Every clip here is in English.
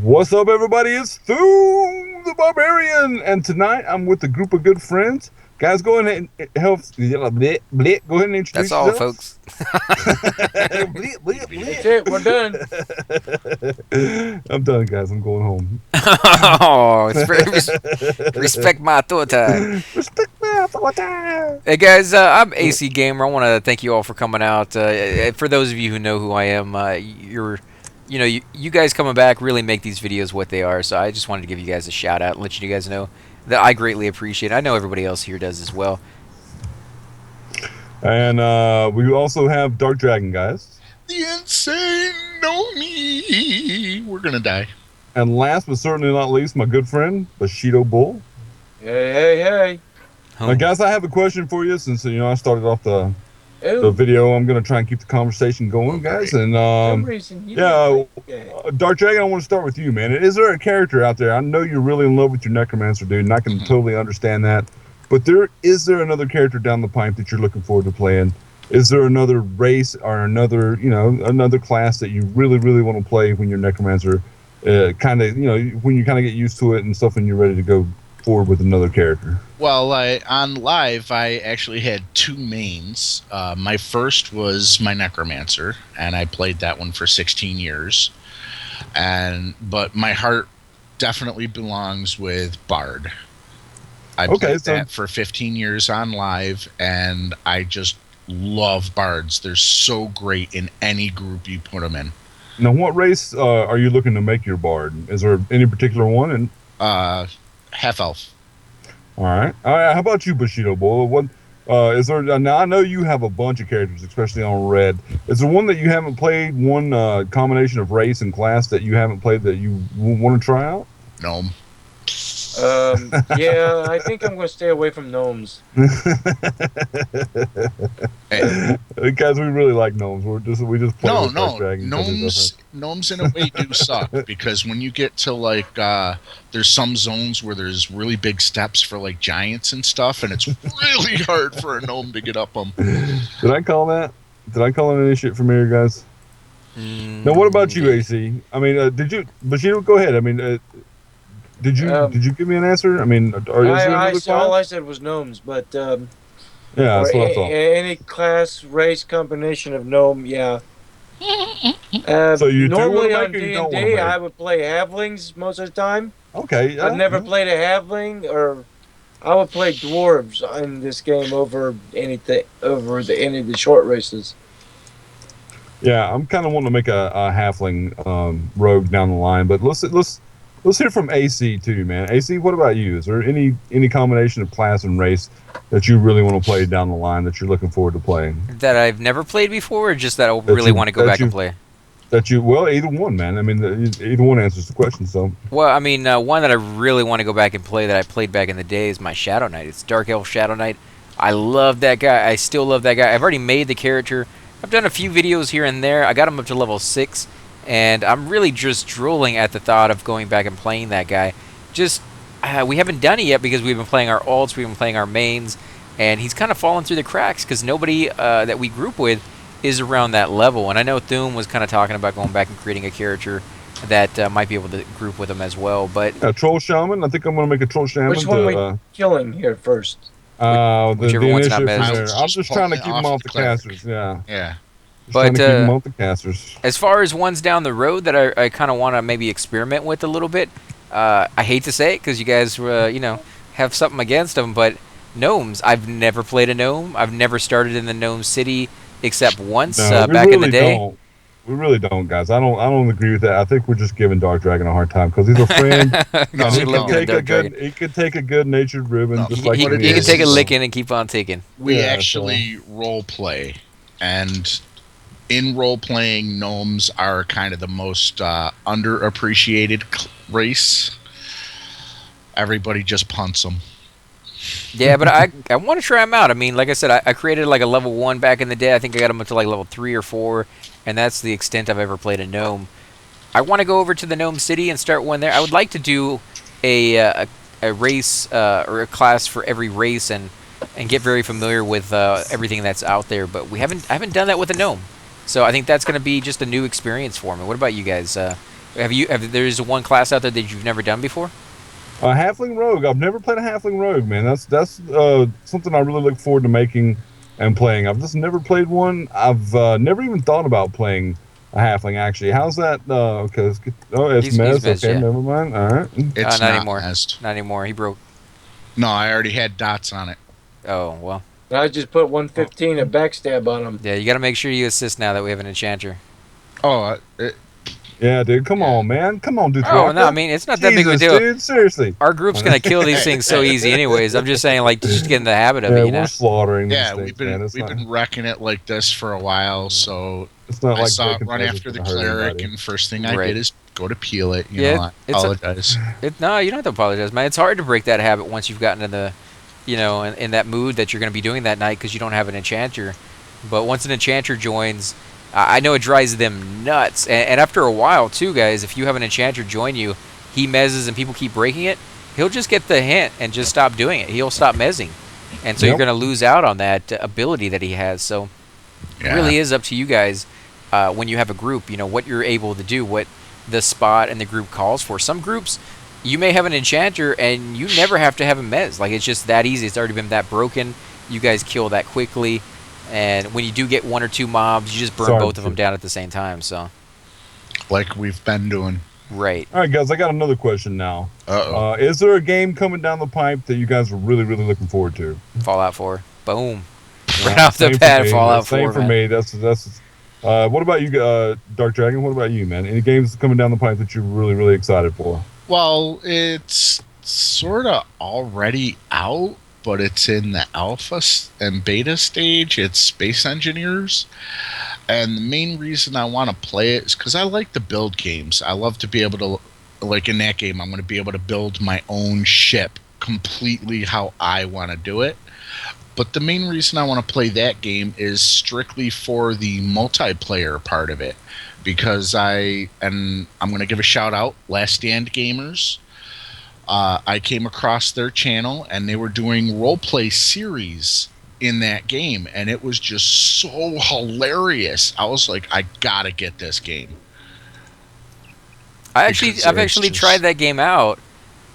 What's up, everybody? It's Thum the Barbarian, and tonight I'm with a group of good friends. Guys, go ahead and help. Bleh, bleh, go ahead and That's introduce all, yourselves. folks. Bleh, That's it. We're done. bleh. I'm done, guys. I'm going home. Oh, it's very respect my authority. Respect my authority. Hey guys, I'm AC Gamer. I want to thank you all for coming out. For those of you who know who I am, you guys coming back really make these videos what they are. So I just wanted to give you guys a shout out and let you guys know that I greatly appreciate it. I know everybody else here does as well. And we also have Drk Dragn, guys. The insane know me. We're gonna die. And last but certainly not least, my good friend BushidoBull. Hey. Now, guys, I have a question for you since I started off the Oh, video. I'm going to try and keep the conversation going, guys. And some reason you Drk Dragn, I want to start with you, man. Is there a character out there? I know you're really in love with your necromancer, dude, and I can totally understand that. But is there another character down the pipe that you're looking forward to playing? Is there another race or another class that you really, really want to play when you're necromancer? When you kind of get used to it and stuff, and you're ready to go forward with another character. Well, on live, I actually had two mains. My first was my necromancer, and I played that one for 16 years. But my heart definitely belongs with Bard. I played that for 15 years on live, and I just love Bards. They're so great in any group you put them in. Now, what race are you looking to make your Bard? Is there any particular one? Half elf. All right. How about you, BushidoBull? What is there? Now I know you have a bunch of characters, especially on Red. Is there one that you haven't played? One combination of race and class that you haven't played that you want to try out? Gnome. Yeah, I think I'm going to stay away from gnomes. Guys, we really like gnomes. We just play with Dragons. Gnomes in a way do suck because when you get to there's some zones where there's really big steps for like giants and stuff, and it's really hard for a gnome to get up them. Did I call that? Did I call it any shit from here, guys? Now, what about you, AC? I mean, did you, Bushido? Go ahead. I mean. Did you give me an answer? I mean, all I said was gnomes, but yeah, that's what I thought. Any class race combination of gnome, yeah. So you normally on D&D, I would play halflings most of the time. Okay, yeah, I've never played a halfling, or I would play dwarves in this game over any of the short races. Yeah, I'm kind of wanting to make a halfling rogue down the line, but let's hear from AC too, man. AC, what about you? Is there any combination of class and race that you really want to play down the line that you're looking forward to playing? That I've never played before, or just that I really want to go back and play? Well, either one, man. I mean, either one answers the question. So. Well, I mean, one that I really want to go back and play that I played back in the day is my Shadow Knight. It's Dark Elf Shadow Knight. I love that guy. I still love that guy. I've already made the character. I've done a few videos here and there. I got him up to level 6. And I'm really just drooling at the thought of going back and playing that guy. Just, we haven't done it yet because we've been playing our ults, we've been playing our mains, and he's kind of fallen through the cracks because nobody that we group with is around that level. And I know Thum was kind of talking about going back and creating a character that might be able to group with him as well. But a troll shaman. I think I'm going to make a troll shaman. Which one are we killing here first? Whichever one's not missed. I'm just trying to keep them off the casters. Yeah. Yeah. But as far as ones down the road that I kind of want to maybe experiment with a little bit, I hate to say it because you guys have something against them, but gnomes. I've never played a gnome. I've never started in the gnome city except once back in the day. We really don't, guys. I don't agree with that. I think we're just giving Drk Dragn a hard time because he's a friend. He could take a good-natured ribbon. He can take a licking and keep on taking. We actually role play, and in role-playing, gnomes are kind of the most underappreciated race. Everybody just punts them. Yeah, but I want to try them out. I mean, like I said, I created like a level 1 back in the day. I think I got them up to like level 3 or 4, and that's the extent I've ever played a gnome. I want to go over to the gnome city and start one there. I would like to do a race or a class for every race and get very familiar with everything that's out there. But I haven't done that with a gnome. So I think that's going to be just a new experience for me. What about you guys? There's one class out there that you've never done before? A halfling rogue. I've never played a halfling rogue, man. That's something I really look forward to making and playing. I've just never played one. I've never even thought about playing a halfling. Actually, how's that? Okay, let's get. Oh, it's He's Mez. Mez, Okay, yeah. never mind. All right. It's not not anymore. Mezd. Not anymore. He broke. No, I already had dots on it. Oh well. I just put 115 and backstab on him. Yeah, you got to make sure you assist now that we have an enchanter. Oh, Yeah, dude. Come on, man. Come on, dude. Oh no, I mean it's not that big of a deal. Dude. Seriously. Our group's gonna kill these things so easy, anyways. I'm just saying, like, just get in the habit of it, you know. We're slaughtering. yeah, these things, man. It's we've not, been wrecking it like this for a while. So It's not I like saw it breaking run feathers after the gonna hurt Cleric, anybody. and first thing I Right. did is go to peel it. You Yeah, know, I it's a- apologize. No, you don't have to apologize, man. It's hard to break that habit once you've gotten in the, in that mood that you're gonna be doing that night because you don't have an enchanter. But once an enchanter joins, I know it drives them nuts. And after a while, too, guys, if you have an enchanter join you, he mezzes and people keep breaking it, he'll just get the hint and just stop doing it. He'll stop mezzing. And so you're Yep. going to lose out on that ability that he has. So it really is up to you guys when you have a group, what you're able to do, what the spot and the group calls for. Some groups, you may have an enchanter and you never have to have a mez. Like, it's just that easy. It's already been that broken. You guys kill that quickly. And when you do get one or two mobs, you just burn both of them down at the same time. So, Like we've been doing. right. All right, guys. I got another question now. Uh-oh. Is there a game coming down the pipe that you guys are really, really looking forward to? Fallout 4. Boom. Right off the Same for bat, me. Fallout 4. Same for man. me. That's. What about you, Drk Dragn? What about you, man? Any games coming down the pipe that you're really, really excited for? Well, it's sort of already out, but it's in the alpha and beta stage. It's Space Engineers. And the main reason I want to play it is because I like to build games. I love to be able to, like in that game, I'm going to be able to build my own ship completely how I want to do it. But the main reason I want to play that game is strictly for the multiplayer part of it. Because I'm going to give a shout out, Last Stand Gamers. I came across their channel and they were doing roleplay series in that game, and it was just so hilarious. I was like, I gotta get this game. I've Because actually it's just- tried that game out,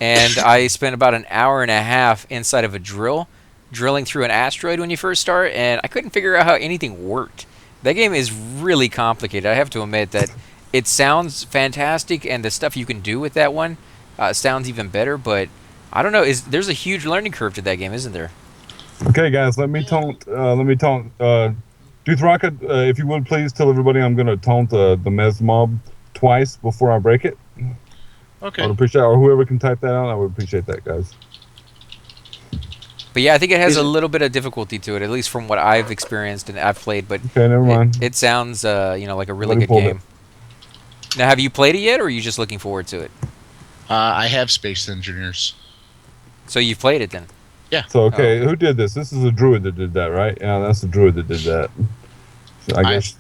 and I spent about an hour and a half inside of a drilling through an asteroid when you first start, and I couldn't figure out how anything worked. That game is really complicated. I have to admit that it sounds fantastic, and the stuff you can do with that one sounds even better. But I don't know. There's a huge learning curve to that game, isn't there? Okay, guys. Let me taunt. Drk, if you would please tell everybody I'm going to taunt the Mez mob twice before I break it. I Okay. would appreciate, or whoever can type that out. I would appreciate that, guys. But yeah, I think it has a little bit of difficulty to it, at least from what I've experienced and I've played. But Okay, never mind. it sounds, like a really Let me good pull game. Now, have you played it yet, or are you just looking forward to it? I have Space Engineers. So you've played it then? So, okay, Oh. who did this? This is a druid that did that, right? Yeah, that's the druid that did that. So I guess.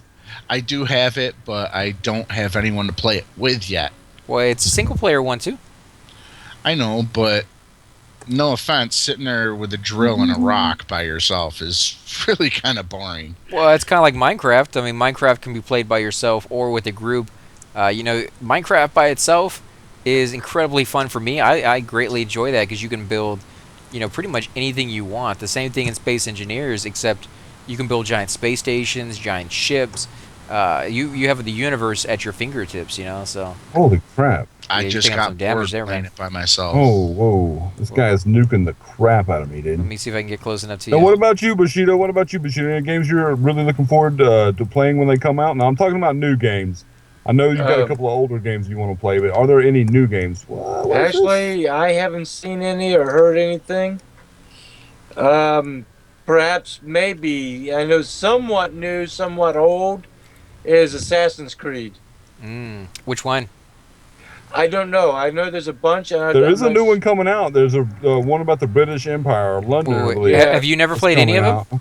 I do have it, but I don't have anyone to play it with yet. Well, it's a single-player one, too. I know, but no offense, sitting there with a drill and a rock by yourself is really kind of boring. Well, it's kind of like Minecraft. I mean, Minecraft can be played by yourself or with a group. Minecraft by itself is incredibly fun for me. I greatly enjoy that because you can build, pretty much anything you want. The same thing in Space Engineers, except you can build giant space stations, giant ships. You have the universe at your fingertips, so. Holy crap. I you just take on got some damage bored there, playing man. it by myself. Oh, whoa. This guy is nuking the crap out of me, dude. Let me see if I can get close enough to Now, you. what about you, Bushido? What about you, Bushido? Any games you're really looking forward to playing when they come out? Now, I'm talking about new games. I know you've got a couple of older games you want to play, but are there any new games? What is this? Actually, I haven't seen any or heard anything. Perhaps, maybe, I know somewhat new, somewhat old, is Assassin's Creed. Which one? I don't know. I know there's a bunch. And There is a new one coming out. There's a one about the British Empire, or London, I Ooh, believe. yeah. Have you never It's played any of coming them? out.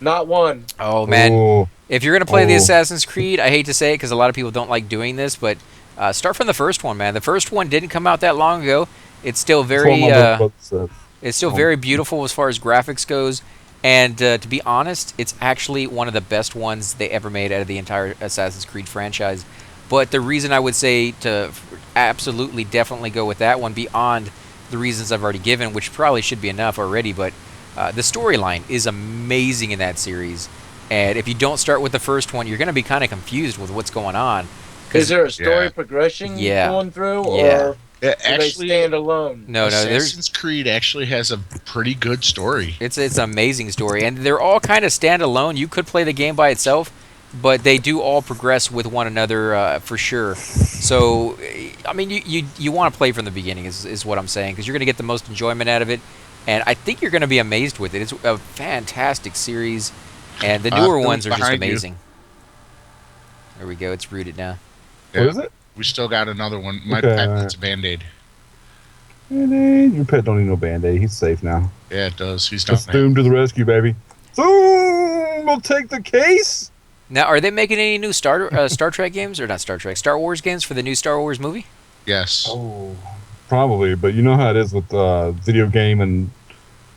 Not one. Oh, man. Oh, If you're going to play the Oh. Assassin's Creed, I hate to say it because a lot of people don't like doing this, but start from the first one, man. The first one didn't come out that long ago. It's still that's what very... my little brother said. It's still very beautiful as far as graphics goes, and to be honest, it's actually one of the best ones they ever made out of the entire Assassin's Creed franchise. But the reason I would say to absolutely definitely go with that one beyond the reasons I've already given, which probably should be enough already, but the storyline is amazing in that series. And if you don't start with the first one, you're going to be kind of confused with what's going on. Is there a story progression Yeah. going through, Yeah. or do they Actually, stand alone? No, Assassin's Creed actually has a pretty good story. it's an amazing story, and they're all kind of standalone. You could play the game by itself, but they do all progress with one another for sure. So, I mean, you want to play from the beginning is what I'm saying, because you're going to get the most enjoyment out of it, and I think you're going to be amazed with it. It's a fantastic series, and the newer ones are just amazing. There we go. It's rooted now. What is it? We still got another one. My Okay, pet alright. needs a Band-Aid. Band-Aid. Your pet don't need no Band-Aid. He's safe now. Yeah, it does. He's done Just Zoom to the rescue, baby. Zoom will take the case. Now, are they making any new Star Trek games, or not Star Trek, Star Wars games for the new Star Wars movie? Yes. Oh, probably. But you know how it is with video game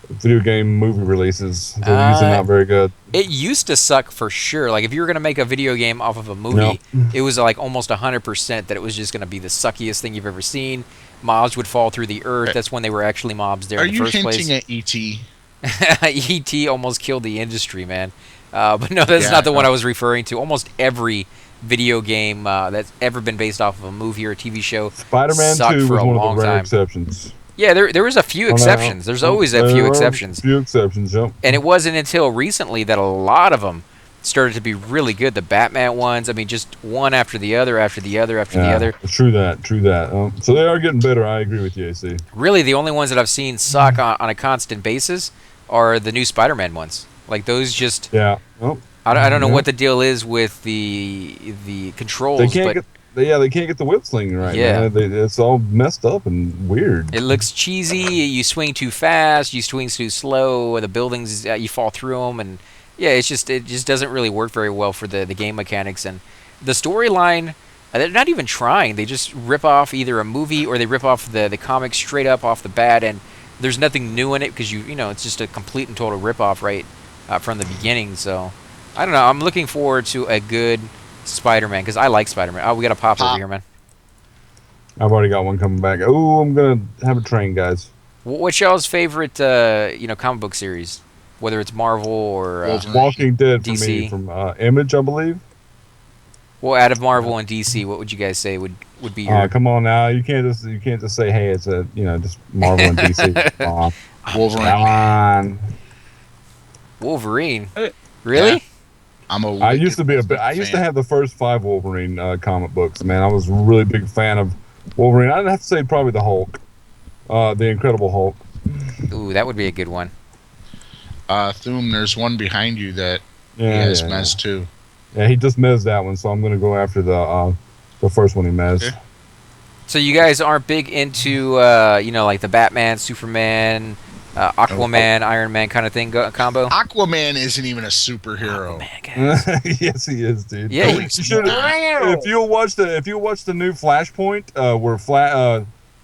movie releases. They're usually not very good. It used to suck for sure. Like, if you were going to make a video game off of a movie, it was like almost 100% that it was just going to be the suckiest thing you've ever seen. Mobs would fall through the earth. That's when they were actually mobs there in the first place. Are you hinting at E.T.? E.T. almost killed the industry, man. But no, that's not the one I was referring to. Almost every video game that's ever been based off of a movie or a TV show Spider-Man sucked 2 for was a one long of the rare time. exceptions. Yeah, there was a few exceptions. There's always a few exceptions. Few exceptions, yep. And it wasn't until recently that a lot of them started to be really good. The Batman ones, I mean, just one after the other, after the other, after the other. True that. So they are getting better. I agree with you, AC. Really, the only ones that I've seen suck on a constant basis are the new Spider-Man ones. Like, those just... Yeah. Oh, I don't know what the deal is with the controls, they can't but... they can't get the whip sling right. Yeah. Man. It's all messed up and weird. It looks cheesy. You swing too fast. You swing too slow. The buildings, you fall through them, and yeah, it just doesn't really work very well for the game mechanics and the storyline. They're not even trying. They just rip off either a movie or they rip off the comic straight up off the bat, and there's nothing new in it because you know it's just a complete and total rip off right from the beginning. So I don't know. I'm looking forward to a good Spider-Man because I like Spider-Man. Oh, we got a pop over here, man. I've already got one coming back. Oh, I'm gonna have a train, guys. What's y'all's favorite, comic book series? Whether it's Marvel or Walking Dead for DC. me from Image, I believe. Well, out of Marvel and DC, what would you guys say would be your? Come on now, you can't just say, hey, it's just Marvel and DC. Come on. Wolverine. Come on. Wolverine. Really? Yeah. I used to have the first 5 Wolverine comic books. Man, I was a really big fan of Wolverine. I'd have to say probably the Hulk, the Incredible Hulk. Ooh, that would be a good one. Thum, there's one behind you that he has mez too. Yeah, he just mezzed that one, so I'm gonna go after the first one he mezzed. Okay. So you guys aren't big into like the Batman, Superman, Aquaman, Iron Man kind of thing combo? Aquaman isn't even a superhero. Aquaman, guys. Yes, he is, dude. Yeah, You should- if you watch the new Flashpoint,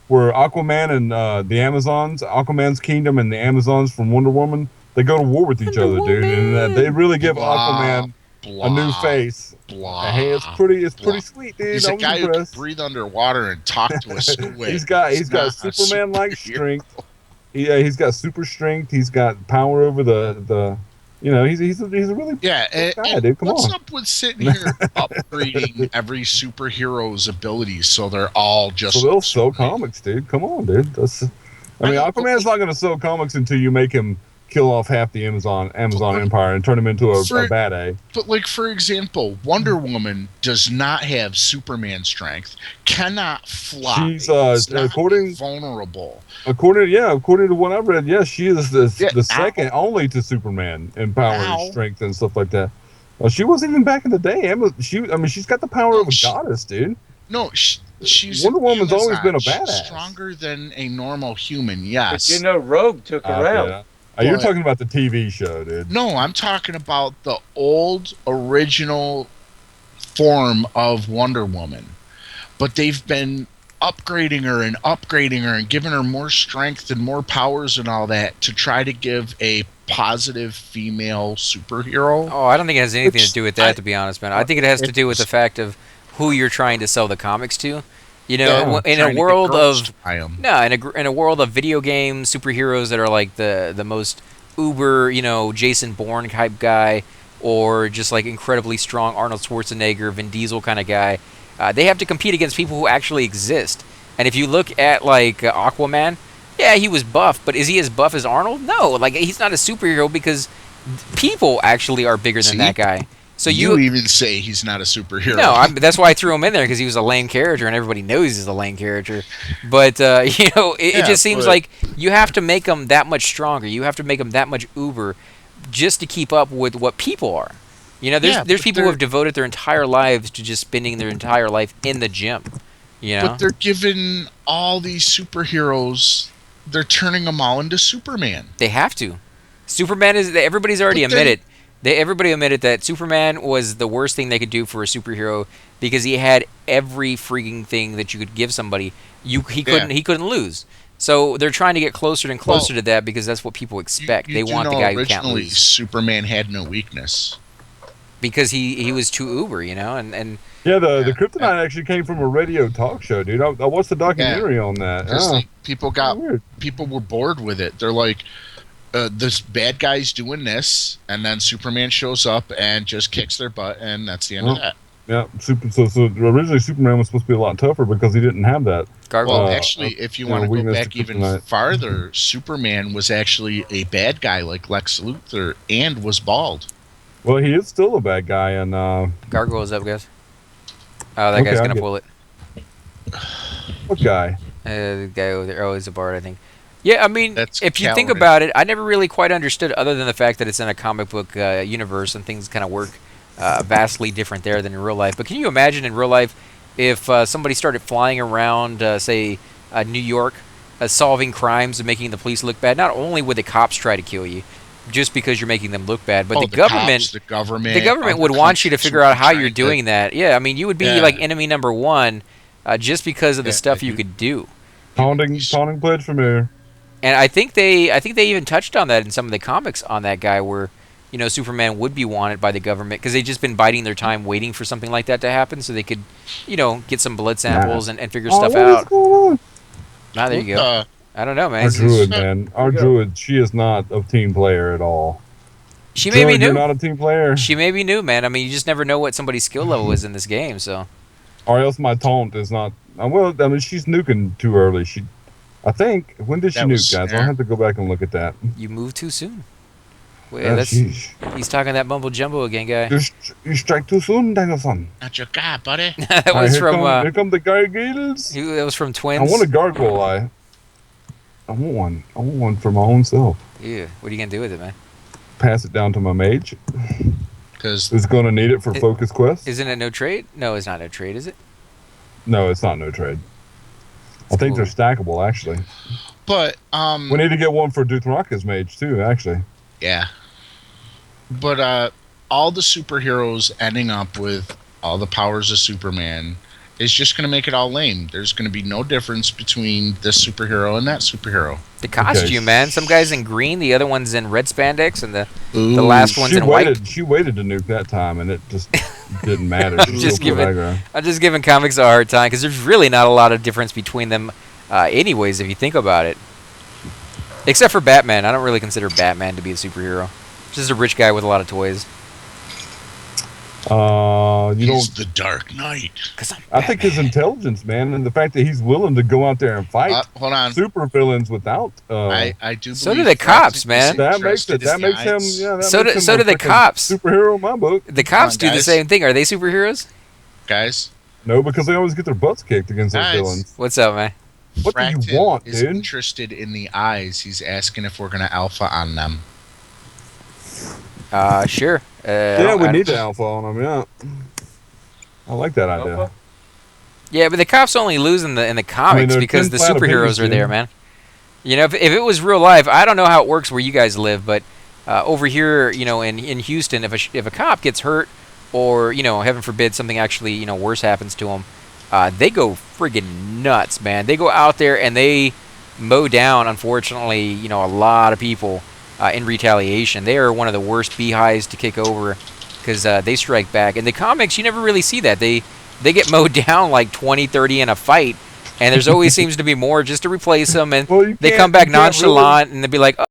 where Aquaman and the Amazons, Aquaman's kingdom and the Amazons from Wonder Woman, they go to war with each other, dude, and they really give Aquaman a new face. Hey, it's pretty sweet, dude. He's I a was guy who can impressed. breathe underwater and talk to a squid. He's got not a Superman-like superhero. strength. Yeah, he's got super strength. He's got power over the. He's a really Yeah, guy, dude. Come what's on. up with sitting here upgrading every superhero's abilities so they're all just... So they'll sell comics, dude. Come on, dude. Aquaman's not going to sell comics until you make him kill off half the Amazon Empire and turn him into a bad A. But, like, for example, Wonder Woman does not have Superman strength, cannot fly. She's not according vulnerable. According to what I've read, yes, she is the second only to Superman in power and strength and stuff like that. Well, she wasn't even back in the day. She's got the power of a goddess, dude. No, she's Wonder Woman's always been a badass. She's stronger than a normal human. Yes. But Rogue took her out. Yeah. You're talking about the TV show, dude. No, I'm talking about the old original form of Wonder Woman. But they've been upgrading her and giving her more strength and more powers and all that to try to give a positive female superhero. Oh, I don't think it has anything to do with that, to be honest, man. I think it has to do with the fact of who you're trying to sell the comics to. You know, Yeah, in a trying to get world girls of to buy 'em. no, in a world of video game superheroes that are like the most uber, you know, Jason Bourne type guy, or just like incredibly strong Arnold Schwarzenegger, Vin Diesel kind of guy, they have to compete against people who actually exist. And if you look at like Aquaman, yeah, he was buff, but is he as buff as Arnold? No, like he's not a superhero because people actually are bigger than See? that guy. So you even say he's not a superhero. no, that's why I threw him in there because he was a lame character, and everybody knows he's a lame character. But you know, it just seems like you have to make him that much stronger. You have to make him that much uber, just to keep up with what people are. You know, there's people who have devoted their entire lives to just spending their entire life in the gym. You know, But they're giving all these superheroes. They're turning them all into Superman. they have to. Superman is everybody's already But then- admitted. Everybody admitted that Superman was the worst thing they could do for a superhero because he had every freaking thing that you could give somebody. He couldn't lose. So they're trying to get closer and closer to that because that's what people expect. You They do want the know guy who can't originally lose Superman had no weakness. because he was too uber, you know. And Yeah, the kryptonite actually came from a radio talk show, dude. I watched the documentary on that. 'Cause, Yeah. like, Weird. people were bored with it. They're like, this bad guy's doing this, and then Superman shows up and just kicks their butt, and that's the end of that. Yeah, so originally Superman was supposed to be a lot tougher because he didn't have that. Gargoyle. Well, actually, if you you know, want to go weakness back to even kryptonite. farther, Superman was actually a bad guy like Lex Luthor and was bald. Well, he is still a bad guy, and Gargoyle's up, guys. Oh, that Okay, guy's I'll gonna get- pull it. what guy? The guy over there. Oh, he's a bard, I think. Yeah, I mean, That's if you think Calorie. about it, I never really quite understood, other than the fact that it's in a comic book universe and things kind of work vastly different there than in real life. But can you imagine in real life if somebody started flying around, say, New York, solving crimes and making the police look bad? Not only would the cops try to kill you, just because you're making them look bad, but Oh, the government. cops, the government, The government would other want you to countries figure would out be how trying you're to- doing that. Yeah, I mean, you would be Yeah. like enemy number one just because of the Yeah, stuff you you- could do. Taunting pledge from here. And I think they even touched on that in some of the comics on that guy, where you know Superman would be wanted by the government because they've just been biding their time, waiting for something like that to happen, so they could, you know, get some blood samples and figure stuff what is out. going on? Ah, there you go. I don't know, man. Our It's- druid, man. Our druid, she is not a team player at all. She may be Druid, you're new. not a team player. She may be new, man. I mean, you just never know what somebody's skill level is in this game. So Or else my taunt is not. Well, I mean, she's nuking too early. I think. When did she That was nuke, guys? I'll snare. have to go back and look at that. you move too soon. Wait, Yeah, that's sheesh. he's talking that mumble jumbo again, guy. You strike too soon, Danielson. Not your guy, buddy. that Alright, was here from here come the gargoyles. that was from I Twins. want a gargoyle eye. I want one. I want one for my own self. Yeah, what are you gonna do with it, man? Pass it down to my mage. Because Who's going to need it for Focus Quest? Isn't it no trade? No, it's not no trade, is it? No, it's not no trade. I think they're stackable, actually. But We need to get one for Dothraka's mage, too, actually. yeah. But all the superheroes ending up with all the powers of Superman is just going to make it all lame. There's going to be no difference between this superhero and that superhero. The costume, man. Some guy's in green, the other one's in red spandex, and the Ooh, last one's in white. She waited to nuke that time, and it just didn't matter. She Just still give put it- aggro. I'm just giving comics a hard time because there's really not a lot of difference between them, anyways, if you think about it. Except for Batman. I don't really consider Batman to be a superhero. Just a rich guy with a lot of toys. You he's don't. the Dark Knight. Cause I'm I think his Batman. intelligence, man, and the fact that he's willing to go out there and fight Hold on. super villains without. I do. So do believe the cops, Francis man. is That makes it. interested That in makes him. eyes. Yeah. That So makes do- him so a do the freaking cops. Superhero in my book. The cops Come on, do the guys. same thing. Are they superheroes? Guys. No, because they always get their butts kicked against those Guys. villains. What's up, man? What do Fractal you want, is dude? interested in the eyes. He's asking if we're going to alpha on them. Sure. Yeah, we need the alpha on them. Yeah. I like that idea. Alpha? Yeah, but the cops only lose in the comics they're because the 10 flat superheroes opinions, are there, dude. man. You know, if it was real life, I don't know how it works where you guys live, but over here, you know, in Houston, if a cop gets hurt or, you know, heaven forbid something actually, you know, worse happens to him, they go friggin' nuts, man. They go out there and they mow down, unfortunately, you know, a lot of people in retaliation. They are one of the worst beehives to kick over because they strike back. In the comics, you never really see that. They they get mowed down like 20, 30 in a fight, and there's always seems to be more just to replace them, and Well, you they can't- come back you can't really- nonchalant, and they'll be like,